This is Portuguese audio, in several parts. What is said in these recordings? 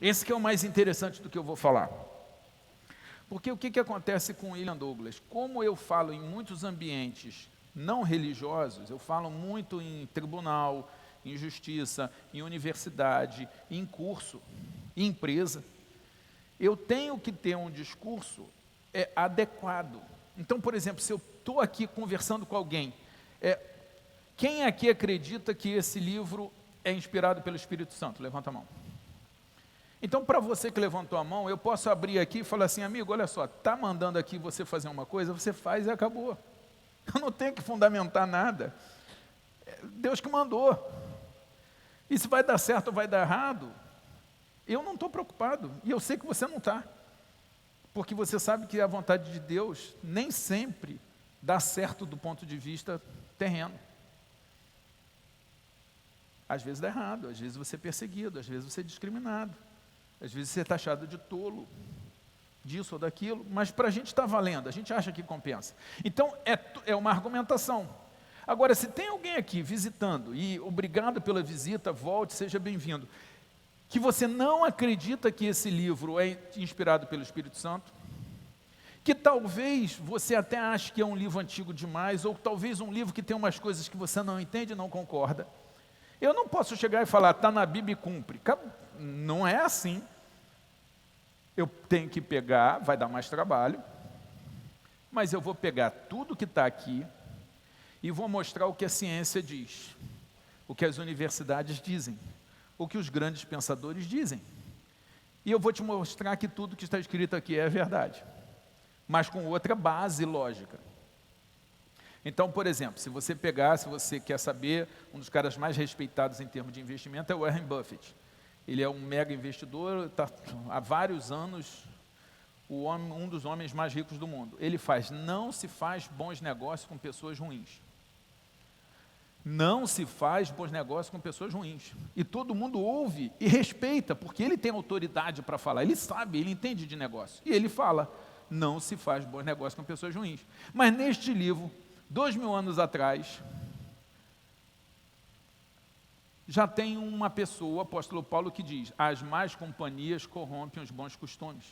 Esse que é o mais interessante do que eu vou falar. Porque o que acontece com William Douglas? Como eu falo em muitos ambientes não religiosos, eu falo muito em tribunal, em justiça, em universidade, em curso, em empresa, eu tenho que ter um discurso adequado. Então, por exemplo, se eu estou aqui conversando com alguém, quem aqui acredita que esse livro é inspirado pelo Espírito Santo? Levanta a mão. Então, para você que levantou a mão, eu posso abrir aqui e falar assim, amigo, olha só, está mandando aqui você fazer uma coisa, você faz e acabou. Eu não tenho que fundamentar nada. Deus que mandou. E se vai dar certo ou vai dar errado, eu não estou preocupado. E eu sei que você não está. Porque você sabe que a vontade de Deus nem sempre dá certo do ponto de vista terreno. Às vezes dá errado, às vezes você é perseguido, às vezes você é discriminado. Às vezes você é taxado de tolo, disso ou daquilo, mas para a gente está valendo, a gente acha que compensa. Então, é uma argumentação. Agora, se tem alguém aqui visitando, e obrigado pela visita, volte, seja bem-vindo, que você não acredita que esse livro é inspirado pelo Espírito Santo, que talvez você até ache que é um livro antigo demais, ou talvez um livro que tem umas coisas que você não entende e não concorda, eu não posso chegar e falar, está na Bíblia e cumpre. Não é assim. Eu tenho que pegar, vai dar mais trabalho, mas eu vou pegar tudo que está aqui e vou mostrar o que a ciência diz, o que as universidades dizem, o que os grandes pensadores dizem. E eu vou te mostrar que tudo que está escrito aqui é verdade, mas com outra base lógica. Então, por exemplo, se você quer saber, um dos caras mais respeitados em termos de investimento é o Warren Buffett. Ele é um mega investidor, está há vários anos um dos homens mais ricos do mundo. Ele não se faz bons negócios com pessoas ruins. Não se faz bons negócios com pessoas ruins. E todo mundo ouve e respeita, porque ele tem autoridade para falar. Ele sabe, ele entende de negócio. E ele fala, não se faz bons negócios com pessoas ruins. Mas neste livro, 2000 anos atrás, já tem uma pessoa, o apóstolo Paulo, que diz, as más companhias corrompem os bons costumes.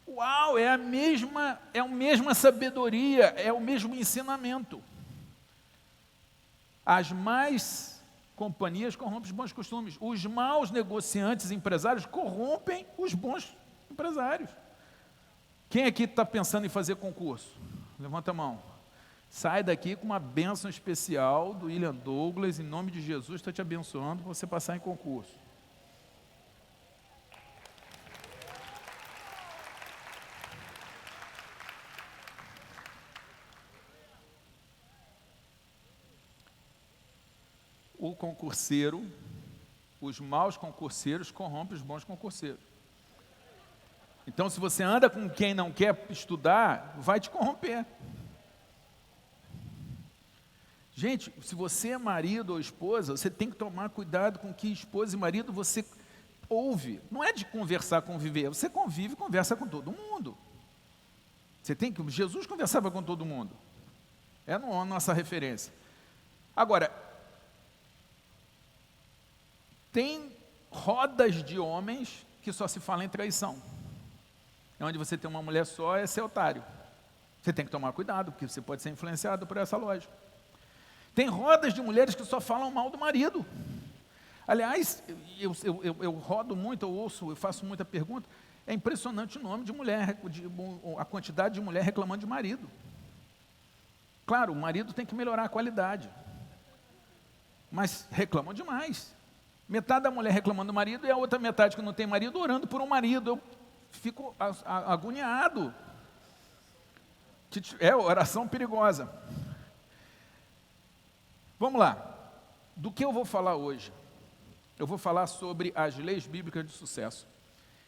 Uau, é a mesma sabedoria, é o mesmo ensinamento. As más companhias corrompem os bons costumes. Os maus negociantes empresários corrompem os bons empresários. Quem aqui está pensando em fazer concurso? Levanta a mão. Sai daqui com uma bênção especial do William Douglas, em nome de Jesus, está te abençoando para você passar em concurso. O concurseiro, os maus concurseiros corrompem os bons concurseiros. Então, se você anda com quem não quer estudar, vai te corromper. Gente, se você é marido ou esposa, você tem que tomar cuidado com que esposa e marido você ouve. Não é de conversar, conviver. Você convive e conversa com todo mundo. Jesus conversava com todo mundo. É a nossa referência. Agora, tem rodas de homens que só se falam em traição. É onde você tem uma mulher só, é ser otário. Você tem que tomar cuidado, porque você pode ser influenciado por essa lógica. Tem rodas de mulheres que só falam mal do marido. Aliás, eu rodo muito, eu faço muita pergunta. É impressionante o nome de mulher, a quantidade de mulher reclamando de marido. Claro, o marido tem que melhorar a qualidade. Mas reclamam demais. Metade da mulher reclamando do marido e a outra metade que não tem marido orando por um marido. Eu fico agoniado. É oração perigosa. Vamos lá, do que eu vou falar hoje? Eu vou falar sobre as leis bíblicas de sucesso.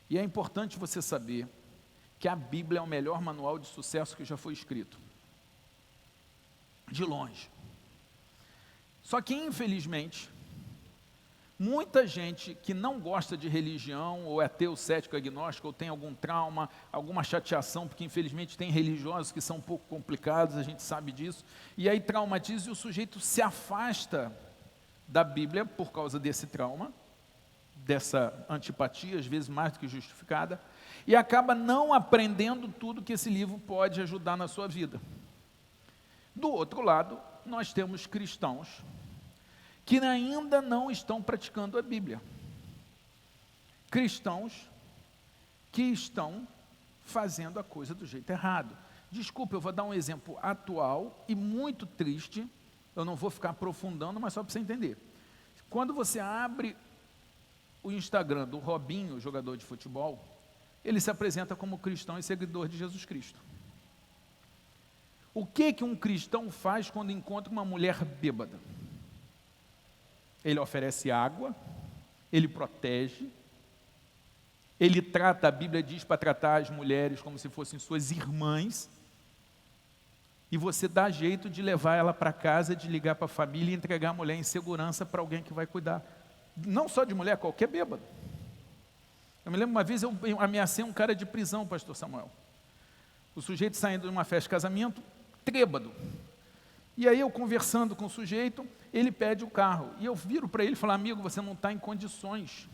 E é importante você saber que a Bíblia é o melhor manual de sucesso que já foi escrito. De longe. Só que, infelizmente, muita gente que não gosta de religião, ou é ateu, cético, agnóstico, ou tem algum trauma, alguma chateação, porque infelizmente tem religiosos que são um pouco complicados, a gente sabe disso, e aí traumatiza e o sujeito se afasta da Bíblia por causa desse trauma, dessa antipatia, às vezes mais do que justificada, e acaba não aprendendo tudo que esse livro pode ajudar na sua vida. Do outro lado, nós temos cristãos que ainda não estão praticando a Bíblia. Cristãos que estão fazendo a coisa do jeito errado. Desculpa, eu vou dar um exemplo atual e muito triste, eu não vou ficar aprofundando, mas só para você entender. Quando você abre o Instagram do Robinho, jogador de futebol, ele se apresenta como cristão e seguidor de Jesus Cristo. O que um cristão faz quando encontra uma mulher bêbada? Ele oferece água, ele protege, ele trata, a Bíblia diz para tratar as mulheres como se fossem suas irmãs, e você dá jeito de levar ela para casa, de ligar para a família e entregar a mulher em segurança para alguém que vai cuidar. Não só de mulher, qualquer bêbado. Eu me lembro uma vez, eu ameacei um cara de prisão, pastor Samuel. O sujeito saindo de uma festa de casamento, trêbado. E aí eu conversando com o sujeito, ele pede o carro. E eu viro para ele e falo, amigo, você não está em condições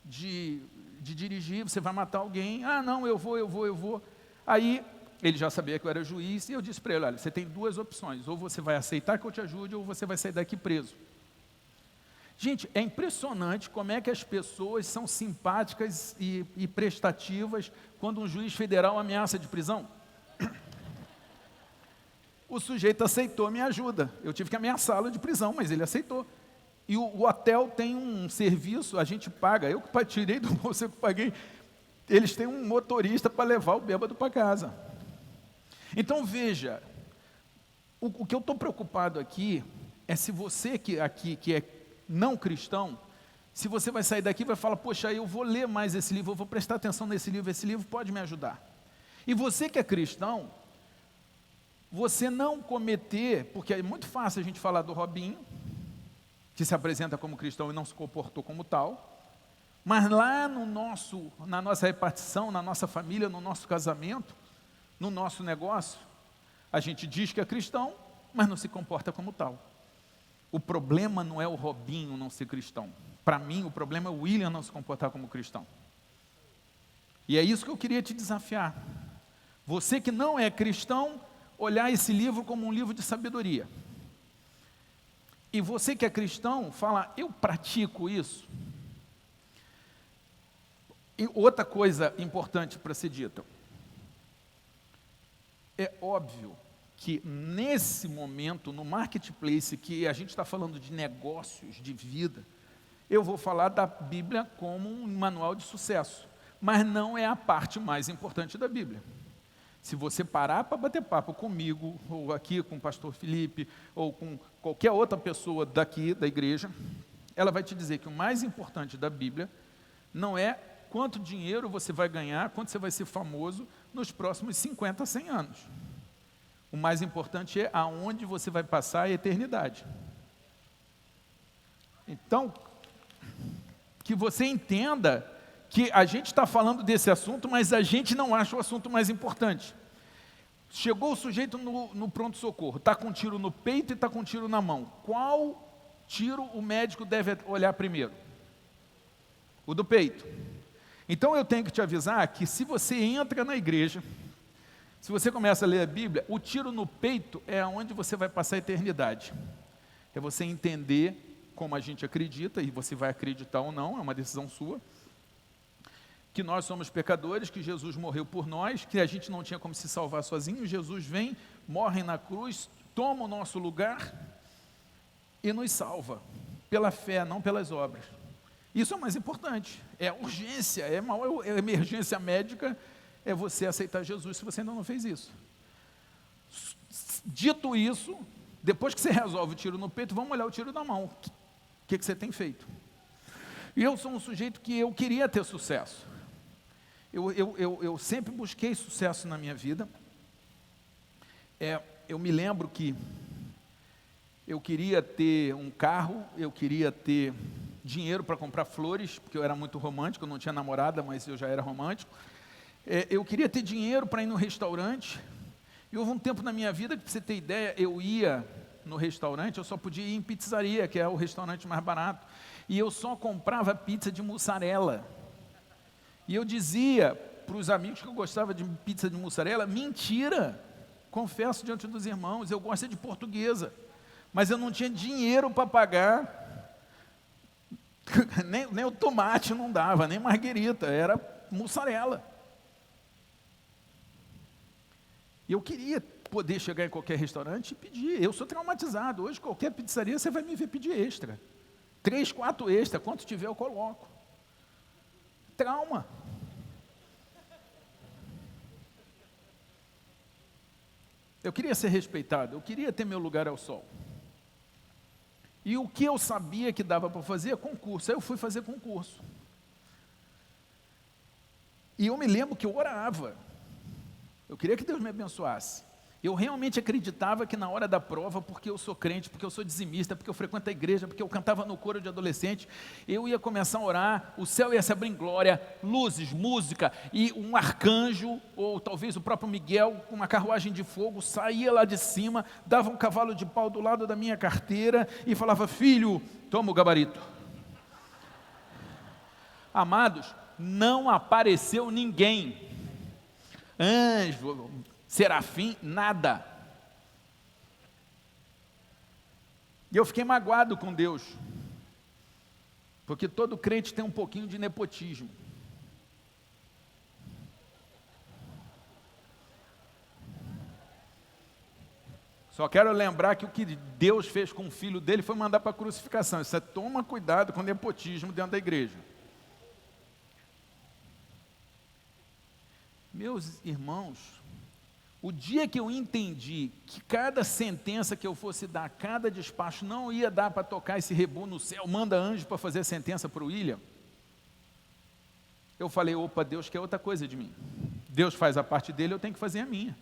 de dirigir, você vai matar alguém. Ah, não, eu vou. Aí ele já sabia que eu era juiz, e eu disse para ele, olha, você tem duas opções, ou você vai aceitar que eu te ajude, ou você vai sair daqui preso. Gente, é impressionante como é que as pessoas são simpáticas e prestativas quando um juiz federal ameaça de prisão. O sujeito aceitou minha ajuda, eu tive que ameaçá-lo de prisão, mas ele aceitou. E o hotel tem um serviço, a gente paga, eu que tirei do bolso, eu que paguei, eles têm um motorista para levar o bêbado para casa. Então veja, o que eu estou preocupado aqui é se você que é não cristão, se você vai sair daqui e vai falar, poxa, eu vou ler mais esse livro, eu vou prestar atenção nesse livro, esse livro pode me ajudar. E você que é cristão, você não cometer, porque é muito fácil a gente falar do Robinho, que se apresenta como cristão e não se comportou como tal, mas lá na nossa repartição, na nossa família, no nosso casamento, no nosso negócio, a gente diz que é cristão, mas não se comporta como tal. O problema não é o Robinho não ser cristão. Para mim, o problema é o William não se comportar como cristão. E é isso que eu queria te desafiar. Você que não é cristão, olhar esse livro como um livro de sabedoria. E você que é cristão, fala, eu pratico isso. E outra coisa importante para ser dita. É óbvio que nesse momento, no marketplace, que a gente está falando de negócios, de vida, eu vou falar da Bíblia como um manual de sucesso, mas não é a parte mais importante da Bíblia. Se você parar para bater papo comigo, ou aqui com o pastor Felipe, ou com qualquer outra pessoa daqui da igreja, ela vai te dizer que o mais importante da Bíblia não é quanto dinheiro você vai ganhar, quanto você vai ser famoso nos próximos 50, 100 anos. O mais importante é aonde você vai passar a eternidade. Então, que você entenda que a gente está falando desse assunto, mas a gente não acha o assunto mais importante. Chegou o sujeito no pronto-socorro, está com um tiro no peito e está com um tiro na mão. Qual tiro o médico deve olhar primeiro? O do peito. Então eu tenho que te avisar que se você entra na igreja, se você começa a ler a Bíblia, o tiro no peito é onde você vai passar a eternidade. É você entender como a gente acredita, e você vai acreditar ou não, é uma decisão sua, que nós somos pecadores, que Jesus morreu por nós, que a gente não tinha como se salvar sozinho, Jesus vem, morre na cruz, toma o nosso lugar e nos salva, pela fé, não pelas obras. Isso é o mais importante, é urgência, é emergência médica, é você aceitar Jesus se você ainda não fez isso. Dito isso, depois que você resolve o tiro no peito, vamos olhar o tiro na mão. O que você tem feito? E eu sou um sujeito que eu queria ter sucesso. Eu sempre busquei sucesso na minha vida. Eu me lembro que eu queria ter um carro, eu queria ter dinheiro para comprar flores, porque eu era muito romântico, eu não tinha namorada, mas eu já era romântico. Eu queria ter dinheiro para ir no restaurante, e houve um tempo na minha vida, que para você ter ideia, eu ia no restaurante, eu só podia ir em pizzaria, que é o restaurante mais barato. E eu só comprava pizza de mussarela. E eu dizia para os amigos que eu gostava de pizza de mussarela, mentira, confesso diante dos irmãos, eu gosto de portuguesa, mas eu não tinha dinheiro para pagar, nem o tomate não dava, nem marguerita, era mussarela. E eu queria poder chegar em qualquer restaurante e pedir, eu sou traumatizado, hoje qualquer pizzaria você vai me ver pedir extra, 3, 4 extra, quanto tiver eu coloco. Trauma. Eu queria ser respeitado, eu queria ter meu lugar ao sol. E o que eu sabia que dava para fazer é concurso. Aí eu fui fazer concurso. E eu me lembro que eu orava. Eu queria que Deus me abençoasse. Eu realmente acreditava que na hora da prova, porque eu sou crente, porque eu sou dizimista, porque eu frequento a igreja, porque eu cantava no coro de adolescente, eu ia começar a orar, o céu ia se abrir em glória, luzes, música, e um arcanjo, ou talvez o próprio Miguel, com uma carruagem de fogo, saía lá de cima, dava um cavalo de pau do lado da minha carteira e falava: filho, toma o gabarito. Amados, não apareceu ninguém, anjo, serafim, nada. E eu fiquei magoado com Deus, porque todo crente tem um pouquinho de nepotismo. Só quero lembrar que o que Deus fez com o filho dele foi mandar para a crucificação. Isso é, toma cuidado com o nepotismo dentro da igreja. Meus irmãos, o dia que eu entendi que cada sentença que eu fosse dar, cada despacho, não ia dar para tocar esse rebu no céu, manda anjo para fazer a sentença para o William, eu falei: opa, Deus quer outra coisa de mim. Deus faz a parte dele, eu tenho que fazer a minha.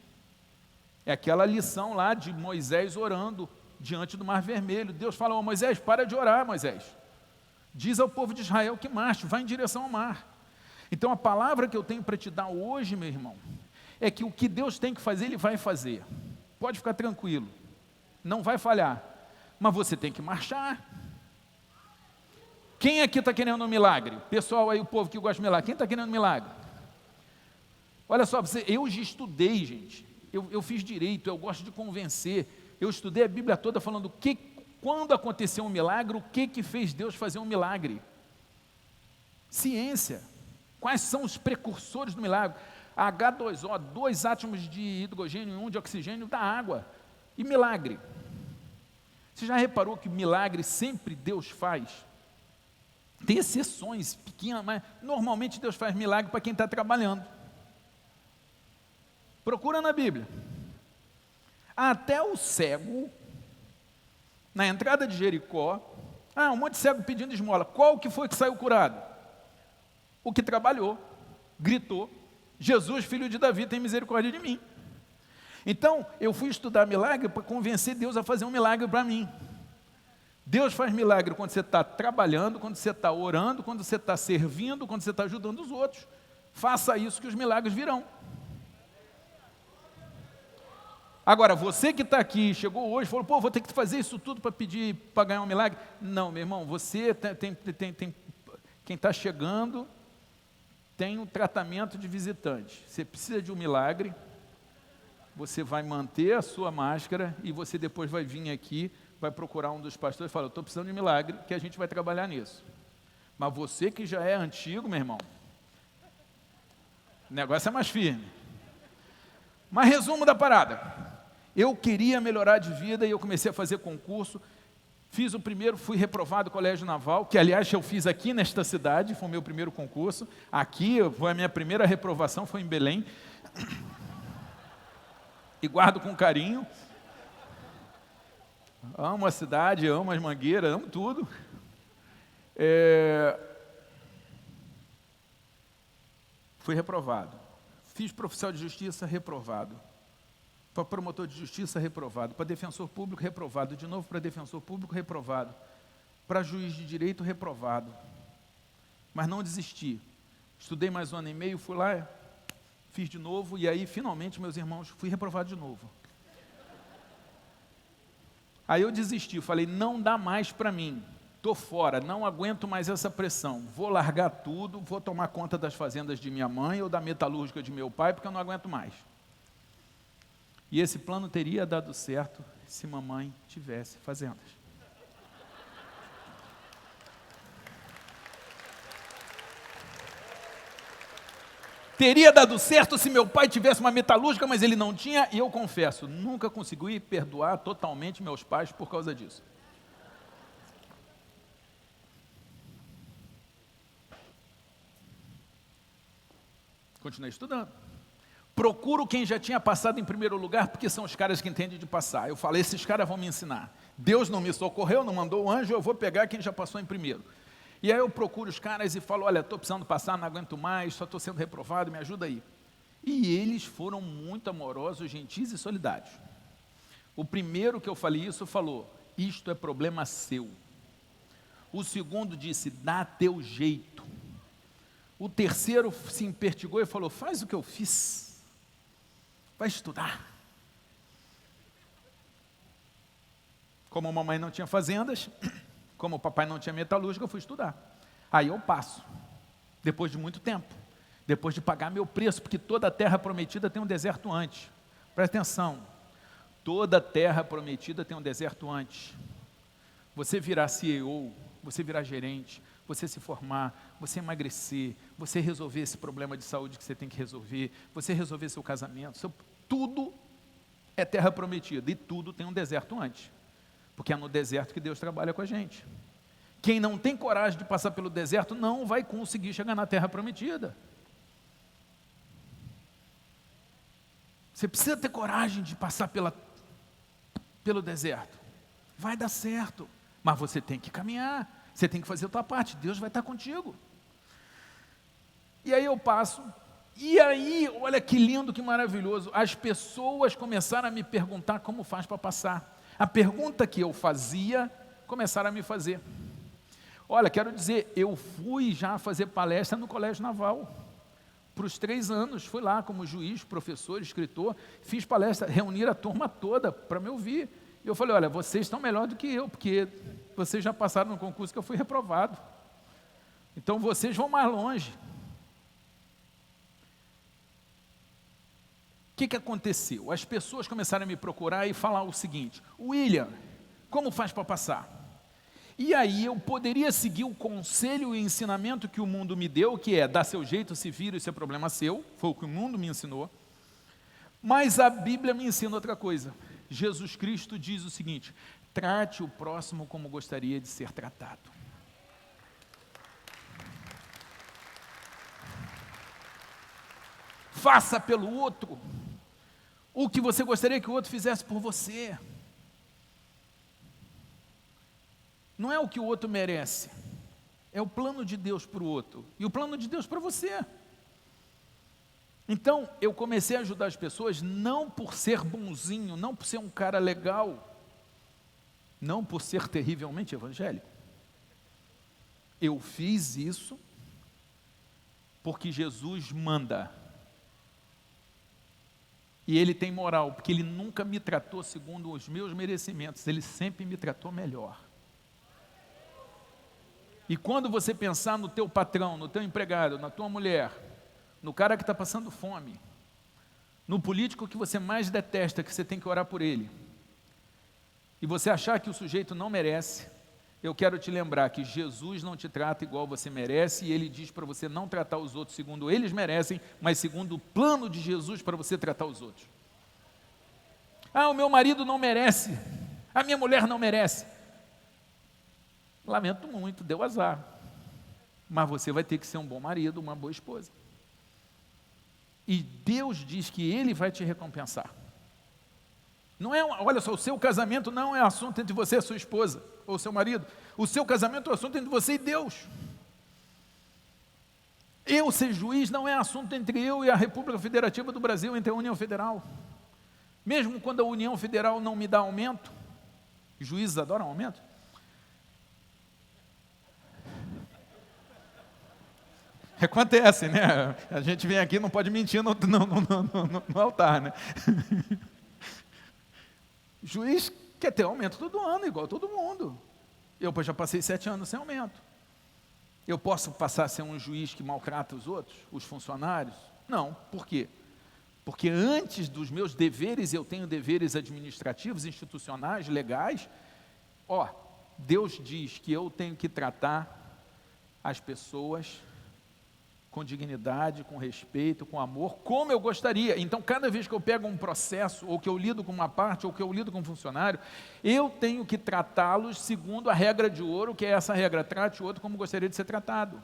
É aquela lição lá de Moisés orando diante do Mar Vermelho. Deus fala: ô Moisés, para de orar, Moisés. Diz ao povo de Israel que marche, vai em direção ao mar. Então a palavra que eu tenho para te dar hoje, meu irmão, é que o que Deus tem que fazer, Ele vai fazer. Pode ficar tranquilo, não vai falhar, mas você tem que marchar. Quem aqui está querendo um milagre? Pessoal aí, o povo que gosta de milagre, quem está querendo um milagre? Olha só, eu já estudei, gente, eu fiz direito, eu gosto de convencer, eu estudei a Bíblia toda falando quando aconteceu um milagre, o que fez Deus fazer um milagre? Ciência. Quais são os precursores do milagre? H2O, 2 átomos de hidrogênio e 1 de oxigênio da água. E milagre? Você já reparou que milagre sempre Deus faz? Tem exceções pequenas, mas normalmente Deus faz milagre para quem está trabalhando. Procura na Bíblia. Até o cego, na entrada de Jericó, um monte de cego pedindo esmola. Qual que foi que saiu curado? O que trabalhou, gritou: Jesus, filho de Davi, tem misericórdia de mim. Então, eu fui estudar milagre para convencer Deus a fazer um milagre para mim. Deus faz milagre quando você está trabalhando, quando você está orando, quando você está servindo, quando você está ajudando os outros. Faça isso que os milagres virão. Agora, você que está aqui, chegou hoje, falou: pô, vou ter que fazer isso tudo para pedir, para ganhar um milagre. Não, meu irmão, você tem quem está chegando tem um tratamento de visitante. Você precisa de um milagre, você vai manter a sua máscara e você depois vai vir aqui, vai procurar um dos pastores e falar: eu estou precisando de um milagre, que a gente vai trabalhar nisso. Mas você que já é antigo, meu irmão, o negócio é mais firme. Mas resumo da parada: eu queria melhorar de vida e eu comecei a fazer concurso. Fiz o primeiro, fui reprovado no Colégio Naval, que aliás eu fiz aqui nesta cidade, foi o meu primeiro concurso. Aqui, foi a minha primeira reprovação, foi em Belém. E guardo com carinho. Amo a cidade, amo as mangueiras, amo tudo. Fui reprovado. Fiz para oficial de justiça, reprovado. Para promotor de justiça, reprovado. Para defensor público, reprovado. De novo para defensor público, reprovado. Para juiz de direito, reprovado. Mas não desisti. Estudei mais 1 ano e meio, fui lá, fiz de novo, e aí, finalmente, meus irmãos, fui reprovado de novo. Aí eu desisti, falei: não dá mais para mim. estou fora, não aguento mais essa pressão, vou largar tudo, vou tomar conta das fazendas de minha mãe ou da metalúrgica de meu pai, porque eu não aguento mais. E esse plano teria dado certo se mamãe tivesse fazendas. Teria dado certo se meu pai tivesse uma metalúrgica, mas ele não tinha, e eu confesso, nunca consegui perdoar totalmente meus pais por causa disso. Continuei estudando. Procuro quem já tinha passado em primeiro lugar, porque são os caras que entendem de passar. Eu falei, esses caras vão me ensinar. Deus não me socorreu, não mandou o anjo, eu vou pegar quem já passou em primeiro. E aí eu procuro os caras e falo, olha, estou precisando passar, não aguento mais, só estou sendo reprovado, me ajuda aí. E eles foram muito amorosos, gentis e solidários. O primeiro que eu falei isso falou, isto é problema seu. O segundo disse, dá teu jeito. O terceiro se impertigou e falou, faz o que eu fiz, vai estudar. Como a mamãe não tinha fazendas, como o papai não tinha metalúrgica, eu fui estudar. Aí eu passo, depois de muito tempo, depois de pagar meu preço, porque toda a terra prometida tem um deserto antes. Presta atenção, toda a terra prometida tem um deserto antes. Você virar CEO, você virar gerente, você se formar, você emagrecer, você resolver esse problema de saúde que você tem que resolver, você resolver seu casamento, tudo é terra prometida e tudo tem um deserto antes, porque é no deserto que Deus trabalha com a gente. Quem não tem coragem de passar pelo deserto não vai conseguir chegar na terra prometida. Você precisa ter coragem de passar pelo deserto. Vai dar certo, mas você tem que caminhar. Você tem que fazer a tua parte, Deus vai estar contigo. E aí eu passo, e aí, olha que lindo, que maravilhoso, as pessoas começaram a me perguntar como faz para passar. A pergunta que eu fazia, começaram a me fazer. Olha, quero dizer, eu fui já fazer palestra no Colégio Naval, para os 3 anos, fui lá como juiz, professor, escritor, fiz palestra, reunir a turma toda para me ouvir. E eu falei, olha, vocês estão melhor do que eu, porque vocês já passaram no concurso que eu fui reprovado. Então vocês vão mais longe. O que aconteceu? As pessoas começaram a me procurar e falar o seguinte, William, como faz para passar? E aí eu poderia seguir o conselho e ensinamento que o mundo me deu, que é, dá seu jeito, se vira, isso é problema seu, foi o que o mundo me ensinou. Mas a Bíblia me ensina outra coisa. Jesus Cristo diz o seguinte, trate o próximo como gostaria de ser tratado. Faça pelo outro o que você gostaria que o outro fizesse por você. Não é o que o outro merece, é o plano de Deus para o outro, e o plano de Deus para você. Então, eu comecei a ajudar as pessoas, não por ser bonzinho, não por ser um cara legal, não por ser terrivelmente evangélico. Eu fiz isso porque Jesus manda. E Ele tem moral, porque Ele nunca me tratou segundo os meus merecimentos, Ele sempre me tratou melhor. E quando você pensar no teu patrão, no teu empregado, na tua mulher, no cara que está passando fome, no político que você mais detesta, que você tem que orar por ele, e você achar que o sujeito não merece, eu quero te lembrar que Jesus não te trata igual você merece, e Ele diz para você não tratar os outros segundo eles merecem, mas segundo o plano de Jesus para você tratar os outros. Ah, o meu marido não merece, a minha mulher não merece. Lamento muito, deu azar, mas você vai ter que ser um bom marido, uma boa esposa. E Deus diz que Ele vai te recompensar. Não é, olha só, o seu casamento não é assunto entre você e a sua esposa, ou seu marido. O seu casamento é assunto entre você e Deus. Eu ser juiz não é assunto entre eu e a República Federativa do Brasil, entre a União Federal. Mesmo quando a União Federal não me dá aumento, juízes adoram aumento. Acontece, né? A gente vem aqui, não pode mentir no altar, né? Juiz quer ter aumento todo ano, igual todo mundo. Eu já passei 7 anos sem aumento. Eu posso passar a ser um juiz que maltrata os outros, os funcionários? Não. Por quê? Porque antes dos meus deveres, eu tenho deveres administrativos, institucionais, legais. Deus diz que eu tenho que tratar as pessoas com dignidade, com respeito, com amor, como eu gostaria. Então, cada vez que eu pego um processo, ou que eu lido com uma parte, ou que eu lido com um funcionário, eu tenho que tratá-los segundo a regra de ouro, que é essa regra: trate o outro como gostaria de ser tratado.